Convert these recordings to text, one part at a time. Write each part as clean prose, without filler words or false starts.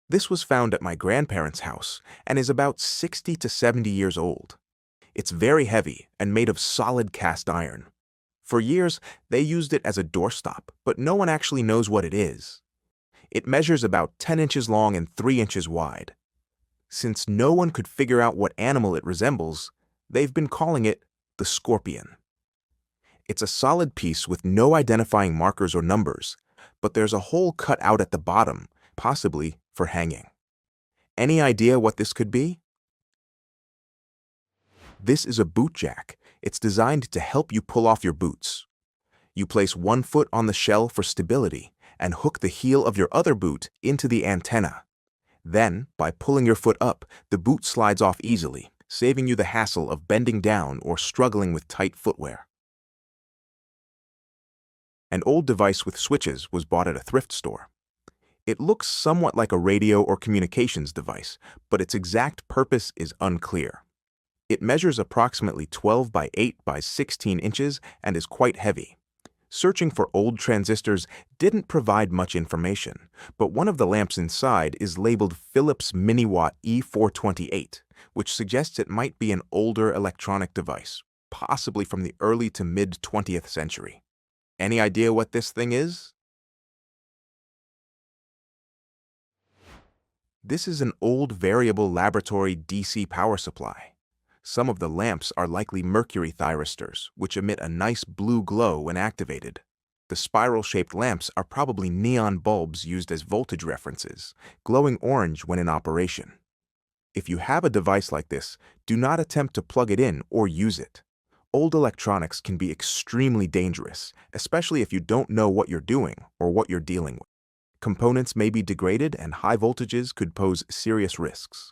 This was found at my grandparents' house and is about 60 to 70 years old. It's very heavy and made of solid cast iron. For years, they used it as a doorstop, but no one actually knows what it is. It measures about 10 inches long and 3 inches wide. Since no one could figure out what animal it resembles, they've been calling it the scorpion. It's a solid piece with no identifying markers or numbers, but there's a hole cut out at the bottom, possibly for hanging. Any idea what this could be? This is a boot jack. It's designed to help you pull off your boots. You place one foot on the shell for stability and hook the heel of your other boot into the antenna. Then, by pulling your foot up, the boot slides off easily, saving you the hassle of bending down or struggling with tight footwear. An old device with switches was bought at a thrift store. It looks somewhat like a radio or communications device, but its exact purpose is unclear. It measures approximately 12 by 8 by 16 inches and is quite heavy. Searching for old transistors didn't provide much information, but one of the lamps inside is labeled Philips Miniwatt E428, which suggests it might be an older electronic device, possibly from the early to mid-20th century. Any idea what this thing is? This is an old variable laboratory DC power supply. Some of the lamps are likely mercury thyristors, which emit a nice blue glow when activated. The spiral-shaped lamps are probably neon bulbs used as voltage references, glowing orange when in operation. If you have a device like this, do not attempt to plug it in or use it. Old electronics can be extremely dangerous, especially if you don't know what you're doing or what you're dealing with. Components may be degraded and high voltages could pose serious risks.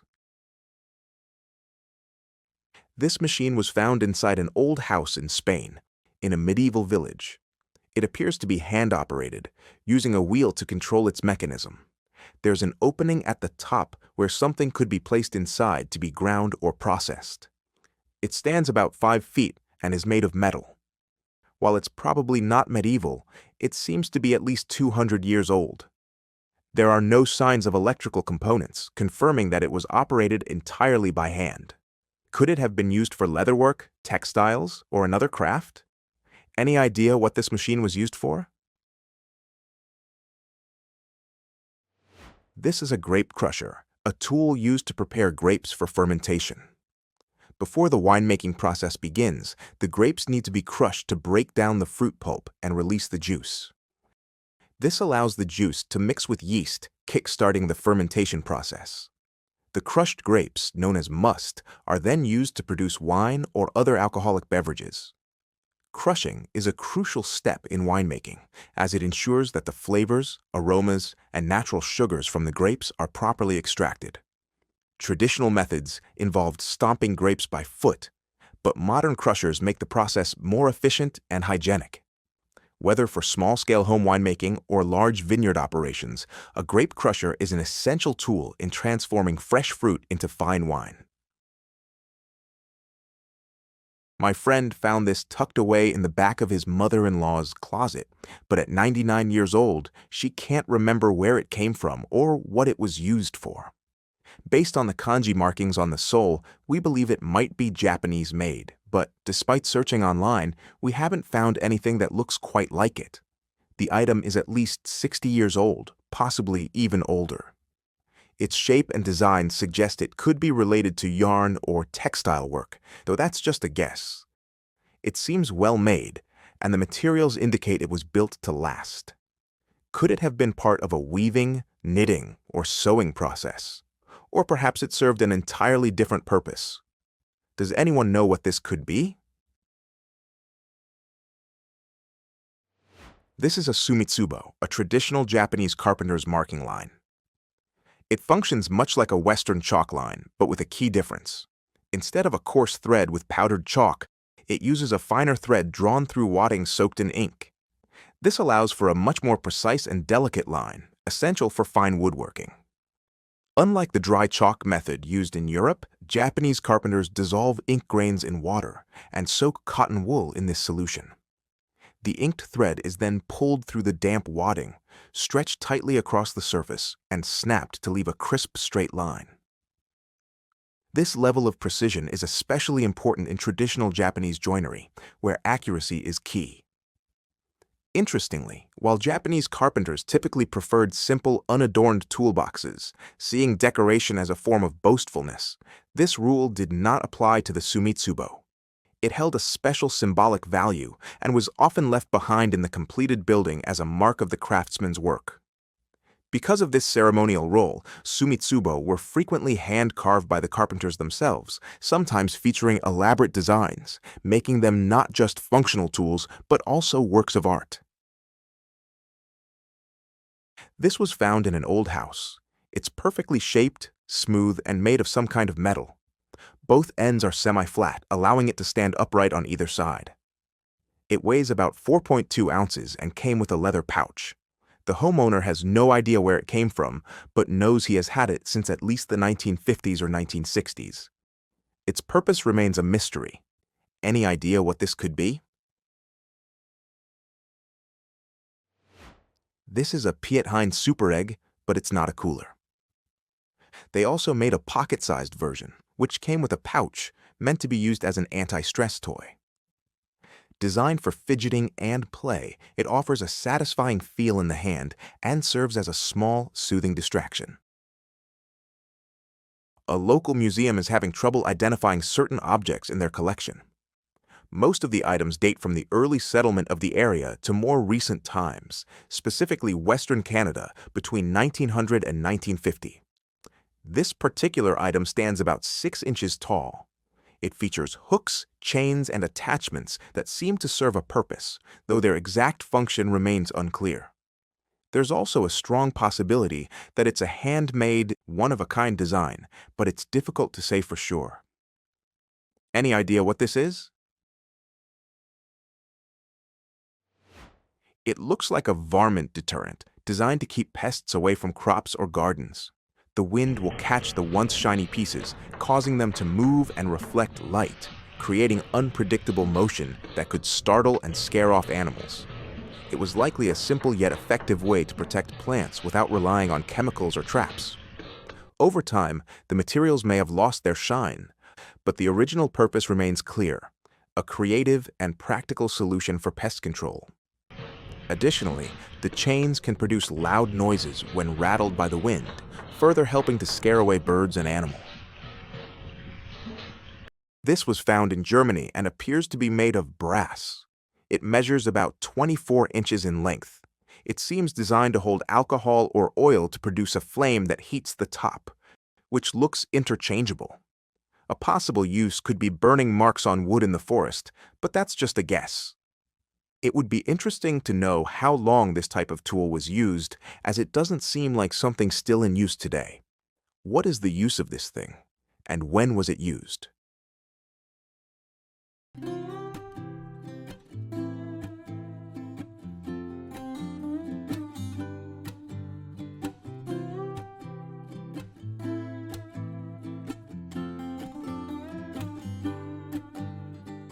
This machine was found inside an old house in Spain, in a medieval village. It appears to be hand-operated, using a wheel to control its mechanism. There's an opening at the top where something could be placed inside to be ground or processed. It stands about 5 feet and is made of metal. While it's probably not medieval, it seems to be at least 200 years old. There are no signs of electrical components, confirming that it was operated entirely by hand. Could it have been used for leatherwork, textiles, or another craft? Any idea what this machine was used for? This is a grape crusher, a tool used to prepare grapes for fermentation. Before the winemaking process begins, the grapes need to be crushed to break down the fruit pulp and release the juice. This allows the juice to mix with yeast, kick-starting the fermentation process. The crushed grapes, known as must, are then used to produce wine or other alcoholic beverages. Crushing is a crucial step in winemaking, as it ensures that the flavors, aromas, and natural sugars from the grapes are properly extracted. Traditional methods involved stomping grapes by foot, but modern crushers make the process more efficient and hygienic. Whether for small-scale home winemaking or large vineyard operations, a grape crusher is an essential tool in transforming fresh fruit into fine wine. My friend found this tucked away in the back of his mother-in-law's closet, but at 99 years old, she can't remember where it came from or what it was used for. Based on the kanji markings on the sole, we believe it might be Japanese-made, but despite searching online, we haven't found anything that looks quite like it. The item is at least 60 years old, possibly even older. Its shape and design suggest it could be related to yarn or textile work, though that's just a guess. It seems well made, and the materials indicate it was built to last. Could it have been part of a weaving, knitting, or sewing process? Or perhaps it served an entirely different purpose. Does anyone know what this could be? This is a sumitsubo, a traditional Japanese carpenter's marking line. It functions much like a Western chalk line, but with a key difference. Instead of a coarse thread with powdered chalk, it uses a finer thread drawn through wadding soaked in ink. This allows for a much more precise and delicate line, essential for fine woodworking. Unlike the dry chalk method used in Europe, Japanese carpenters dissolve ink grains in water and soak cotton wool in this solution. The inked thread is then pulled through the damp wadding, stretched tightly across the surface, and snapped to leave a crisp straight line. This level of precision is especially important in traditional Japanese joinery, where accuracy is key. Interestingly, while Japanese carpenters typically preferred simple, unadorned toolboxes, seeing decoration as a form of boastfulness, this rule did not apply to the sumitsubo. It held a special symbolic value and was often left behind in the completed building as a mark of the craftsman's work. Because of this ceremonial role, sumitsubo were frequently hand-carved by the carpenters themselves, sometimes featuring elaborate designs, making them not just functional tools but also works of art. This was found in an old house. It's perfectly shaped, smooth, and made of some kind of metal. Both ends are semi-flat, allowing it to stand upright on either side. It weighs about 4.2 ounces and came with a leather pouch. The homeowner has no idea where it came from, but knows he has had it since at least the 1950s or 1960s. Its purpose remains a mystery. Any idea what this could be? This is a Piet Hein Super Egg, but it's not a cooler. They also made a pocket-sized version, which came with a pouch meant to be used as an anti-stress toy. Designed for fidgeting and play, it offers a satisfying feel in the hand and serves as a small, soothing distraction. A local museum is having trouble identifying certain objects in their collection. Most of the items date from the early settlement of the area to more recent times, specifically Western Canada between 1900 and 1950. This particular item stands about 6 inches tall. It features hooks, chains, and attachments that seem to serve a purpose, though their exact function remains unclear. There's also a strong possibility that it's a handmade, one-of-a-kind design, but it's difficult to say for sure. Any idea what this is? It looks like a varmint deterrent, designed to keep pests away from crops or gardens. The wind will catch the once shiny pieces, causing them to move and reflect light, creating unpredictable motion that could startle and scare off animals. It was likely a simple yet effective way to protect plants without relying on chemicals or traps. Over time, the materials may have lost their shine, but the original purpose remains clear: a creative and practical solution for pest control. Additionally, the chains can produce loud noises when rattled by the wind, further helping to scare away birds and animals. This was found in Germany and appears to be made of brass. It measures about 24 inches in length. It seems designed to hold alcohol or oil to produce a flame that heats the top, which looks interchangeable. A possible use could be burning marks on wood in the forest, but that's just a guess. It would be interesting to know how long this type of tool was used, as it doesn't seem like something still in use today. What is the use of this thing, and when was it used?